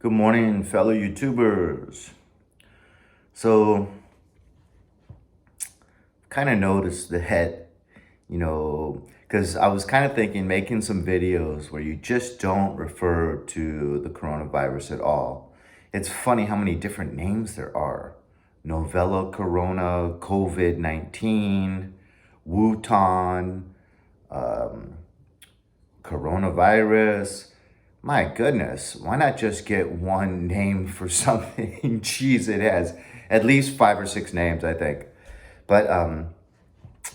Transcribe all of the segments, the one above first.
Good morning, fellow YouTubers. So, kind of noticed the head, because I was kind of thinking making some videos where you just don't refer to the coronavirus at all. It's funny how many different names there are. Novella Corona, COVID-19, Wutan, um, coronavirus. My goodness, why not just get one name for something? Jeez, it has at least 5 or 6 names, I think. But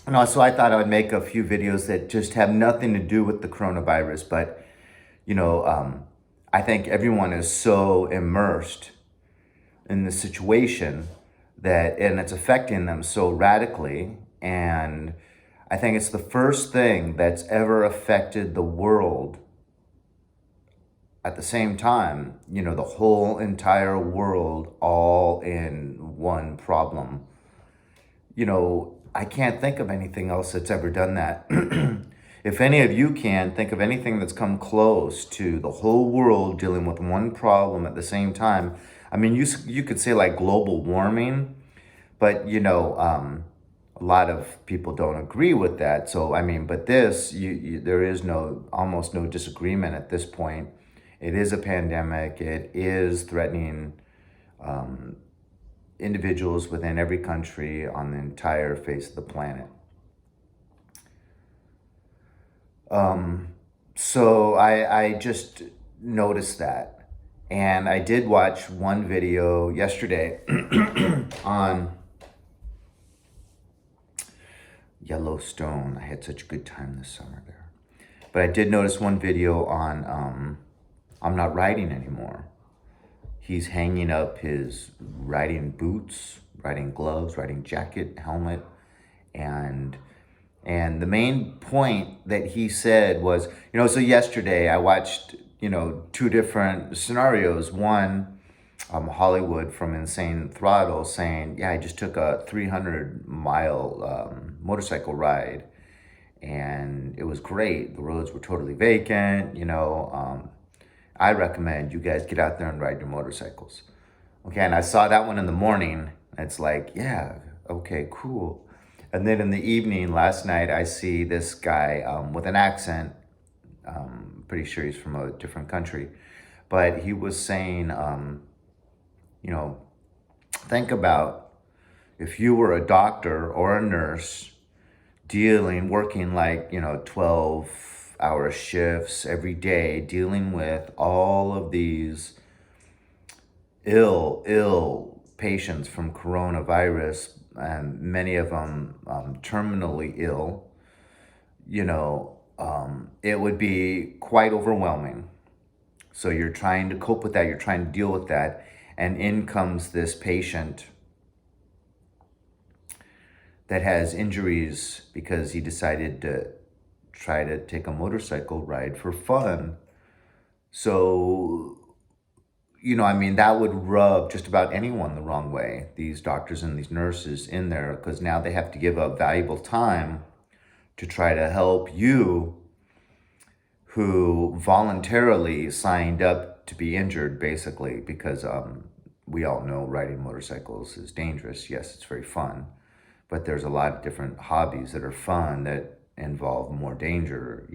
no, so I thought I would make a few videos that just have nothing to do with the coronavirus. But you know, um, I think everyone is so immersed in the situation and it's affecting them so radically. And I think it's the first thing that's ever affected the world at the same time, the whole entire world all in one problem. I can't think of anything else that's ever done that. If any of you can think of anything that's come close to the whole world dealing with one problem at the same time, I mean, you could say like global warming, but a lot of people don't agree with that. So I mean, but this, there is almost no disagreement at this point. It is a pandemic. It is threatening individuals within every country on the entire face of the planet. So I just noticed that. And I did watch one video yesterday on Yellowstone. I had such a good time this summer there. But I did notice one video on I'm not riding anymore. He's hanging up his riding boots, riding gloves, riding jacket, helmet, and the main point that he said was, so yesterday I watched, two different scenarios. One, Hollywood from Insane Throttle saying, yeah, I just took a 300-mile motorcycle ride and it was great. The roads were totally vacant, I recommend you guys get out there and ride your motorcycles. Okay, and I saw that one in the morning. It's like, yeah, okay, cool. And then in the evening, last night, I see this guy with an accent. Pretty sure he's from a different country. But he was saying, you know, think about if you were a doctor or a nurse working like, 12-hour shifts every day, dealing with all of these ill patients from coronavirus, and many of them terminally ill, it would be quite overwhelming. So you're trying to cope with that, you're trying to deal with that, and in comes this patient that has injuries because he decided to try to take a motorcycle ride for fun. So, that would rub just about anyone the wrong way, these doctors and these nurses in there, because now they have to give up valuable time to try to help you who voluntarily signed up to be injured, basically, because we all know riding motorcycles is dangerous. Yes, it's very fun, but there's a lot of different hobbies that are fun that involve more danger,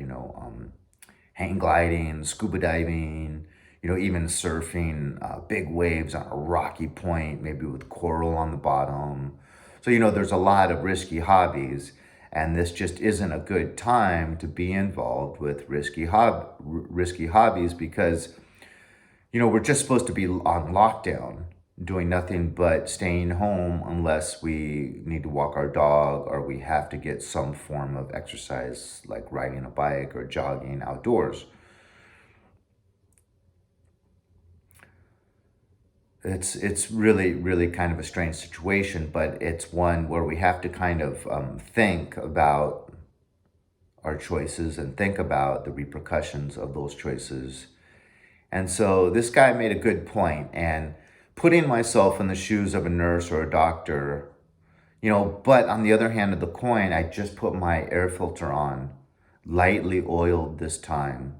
hang gliding, scuba diving, even surfing big waves on a rocky point, maybe with coral on the bottom. So, there's a lot of risky hobbies, and this just isn't a good time to be involved with risky hobbies because, we're just supposed to be on lockdown, doing nothing but staying home unless we need to walk our dog or we have to get some form of exercise like riding a bike or jogging outdoors. It's really kind of a strange situation, but it's one where we have to kind of think about our choices and think about the repercussions of those choices. And so this guy made a good point, and putting myself in the shoes of a nurse or a doctor, but on the other hand of the coin, I just put my air filter on, lightly oiled this time.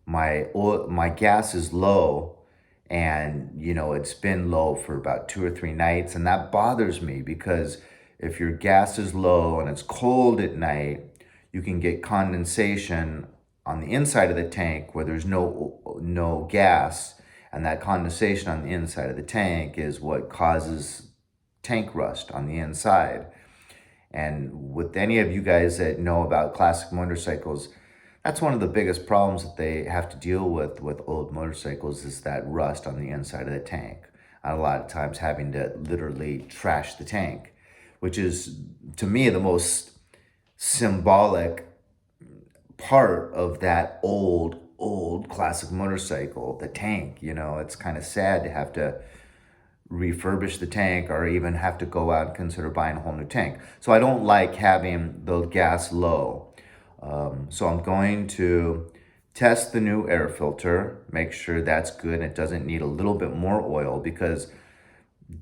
My gas is low, And, it's been low for about 2 or 3 nights. And that bothers me because if your gas is low and it's cold at night, you can get condensation on the inside of the tank where there's no gas. And that condensation on the inside of the tank is what causes tank rust on the inside. And with any of you guys that know about classic motorcycles, that's one of the biggest problems that they have to deal with old motorcycles is that rust on the inside of the tank. And a lot of times having to literally trash the tank, which is, to me, the most symbolic part of that old classic motorcycle, the tank. It's kind of sad to have to refurbish the tank or even have to go out and consider buying a whole new tank. So I don't like having the gas low. So I'm going to test the new air filter, make sure that's good and it doesn't need a little bit more oil, because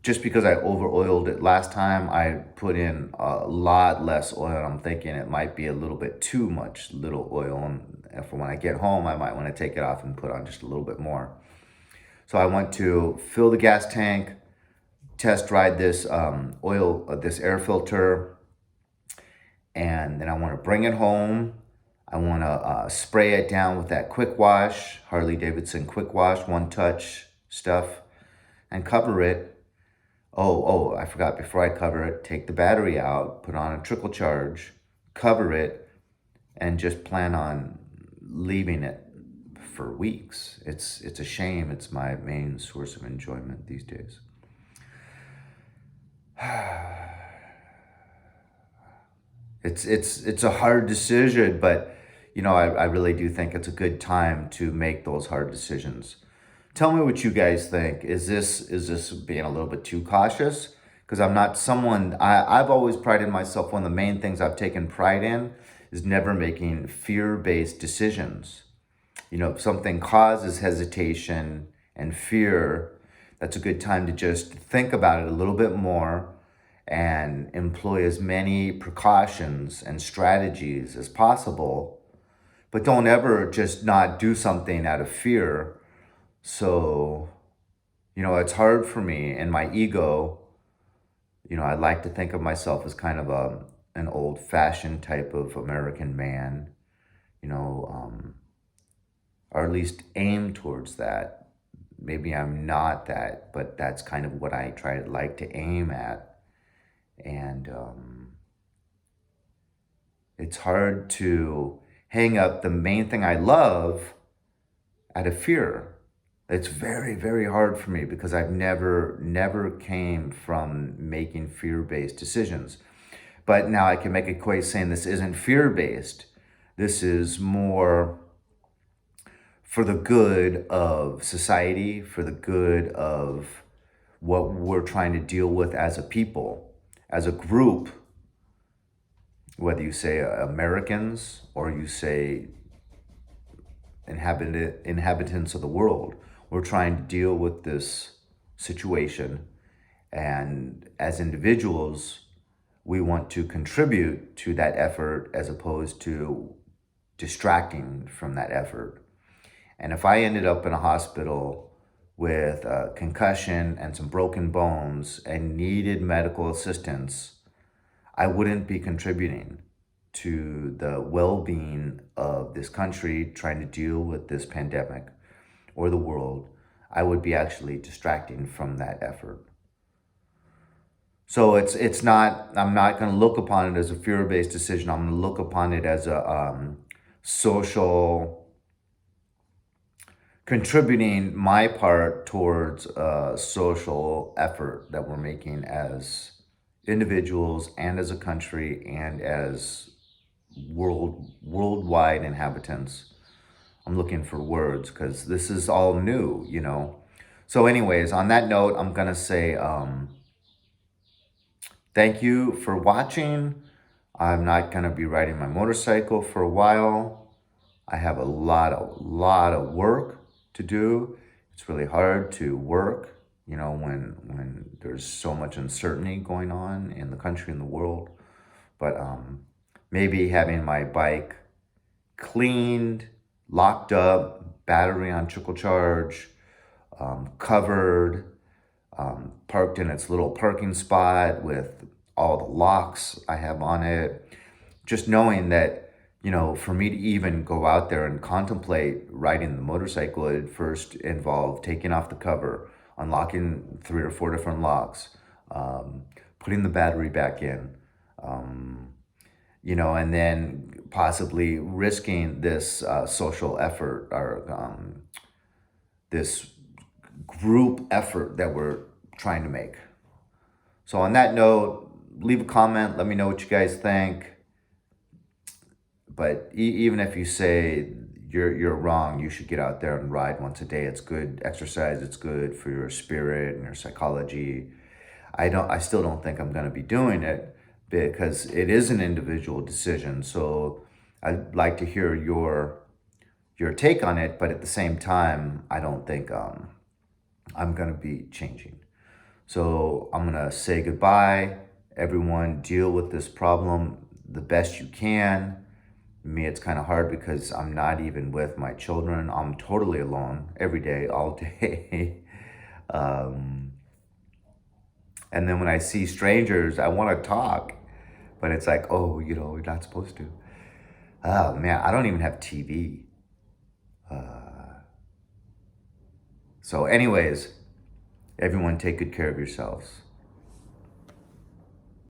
just because I over oiled it last time, I put in a lot less oil. I'm thinking it might be a little bit too much little oil. And for when I get home, I might want to take it off and put on just a little bit more. So I want to fill the gas tank, test ride this this air filter, and then I want to bring it home. I want to spray it down with that quick wash, Harley Davidson quick wash, one touch stuff, and cover it. Oh, I forgot, before I cover it, take the battery out, put on a trickle charge, cover it, and just plan on leaving it for weeks. It's a shame. It's my main source of enjoyment these days. It's a hard decision, but I really do think it's a good time to make those hard decisions. Tell me what you guys think. Is this being a little bit too cautious? Because I'm not someone, I've always prided myself, one of the main things I've taken pride in is never making fear-based decisions. If something causes hesitation and fear, that's a good time to just think about it a little bit more and employ as many precautions and strategies as possible. But don't ever just not do something out of fear. So, it's hard for me and my ego. I like to think of myself as kind of an old-fashioned type of American man, or at least aim towards that. Maybe I'm not that, but that's kind of what I like to aim at. And it's hard to hang up the main thing I love out of fear. It's very, very hard for me because I've never came from making fear-based decisions. But now I can make a case saying this isn't fear-based. This is more for the good of society, for the good of what we're trying to deal with as a people, as a group, whether you say Americans or you say inhabitants of the world. We're trying to deal with this situation, and as individuals, we want to contribute to that effort as opposed to distracting from that effort. And if I ended up in a hospital with a concussion and some broken bones and needed medical assistance, I wouldn't be contributing to the well-being of this country trying to deal with this pandemic or the world. I would be actually distracting from that effort. So it's not, I'm not going to look upon it as a fear-based decision. I'm going to look upon it as a social, contributing my part towards a social effort that we're making as individuals and as a country and as worldwide inhabitants. I'm looking for words because this is all new, So anyways, on that note, I'm going to say thank you for watching. I'm not going to be riding my motorcycle for a while. I have a lot of work to do. It's really hard to work, when there's so much uncertainty going on in the country and the world. But maybe having my bike cleaned, locked up, battery on trickle charge, covered, parked in its little parking spot with all the locks I have on it. Just knowing that, for me to even go out there and contemplate riding the motorcycle, it first involved taking off the cover, unlocking 3 or 4 different locks, putting the battery back in, and then possibly risking this social effort or this group effort that we're trying to make. So on that note, leave a comment. Let me know what you guys think. But even if you say you're wrong, you should get out there and ride once a day. It's good exercise. It's good for your spirit and your psychology. I still don't think I'm going to be doing it because it is an individual decision. So I'd like to hear your take on it, but at the same time, I don't think I'm going to be changing. So I'm going to say goodbye. Everyone, deal with this problem the best you can. Me, it's kind of hard because I'm not even with my children. I'm totally alone every day, all day. And then when I see strangers, I want to talk, but it's like, oh, we're not supposed to. Oh man, I don't even have TV. So anyways, everyone take good care of yourselves.